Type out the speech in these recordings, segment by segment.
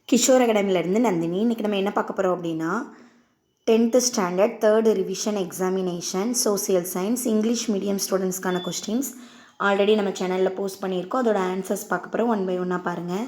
கிஷோர் அகாடமிலேருந்து நந்தினி. இன்றைக்கி நம்ம என்ன பார்க்க போகிறோம் அப்படின்னா 10th standard 3rd revision examination social science English medium ஸ்டூடெண்ட்ஸ்க்கான கொஸ்டின்ஸ் ஆல்ரெடி நம்ம சேனலில் போஸ்ட் பண்ணியிருக்கோம். அதோட ஆன்சர்ஸ் பார்க்க போகிறோம். 1 by 1 பாருங்கள்.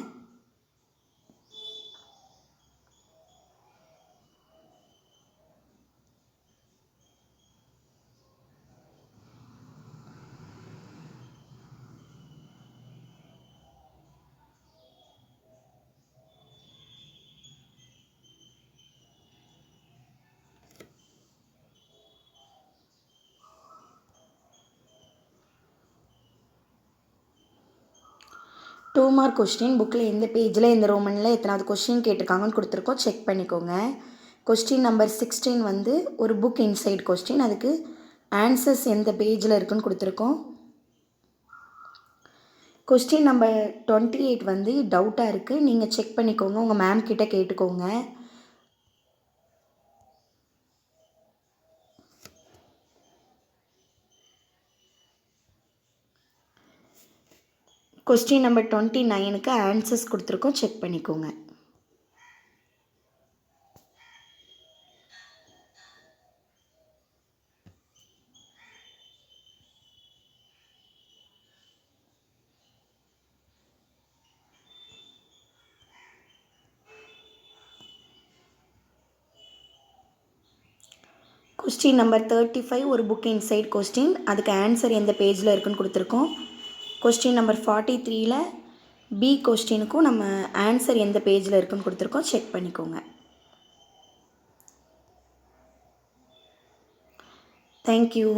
டூ மார்க் கொஸ்டின் புக்கில் எந்த பேஜில் எந்த ரோமனில் எத்தனாவது கொஸ்டின் கேட்டிருக்காங்கன்னு கொடுத்துருக்கோம். செக் பண்ணிக்கோங்க. கொஸ்டின் நம்பர் 16 வந்து ஒரு புக் இன்சைட் கொஸ்டின். அதுக்கு ஆன்சர்ஸ் எந்த பேஜில் இருக்குன்னு கொடுத்துருக்கோம். கொஸ்டின் நம்பர் 28 வந்து டவுட்டாக இருக்குது. நீங்கள் செக் பண்ணிக்கோங்க, உங்கள் மேம் கிட்ட கேட்டுக்கோங்க. கொஸ்டின் நம்பர் 29க்கு ஆன்சர்ஸ் கொடுத்துருக்கோம். செக் பண்ணிக்கோங்க. கொஸ்டின் நம்பர் 35 ஒரு புக் இன்சைட் கொஸ்டின். அதுக்கு ஆன்சர் எந்த பேஜில் இருக்குன்னு கொடுத்துருக்கோம். கொஸ்டின் நம்பர் 43ல் பி கொஸ்டினுக்கும் நம்ம ஆன்சர் எந்த பேஜில் இருக்குன்னு கொடுத்துருக்கோம். செக் பண்ணிக்கோங்க. தேங்க்யூ.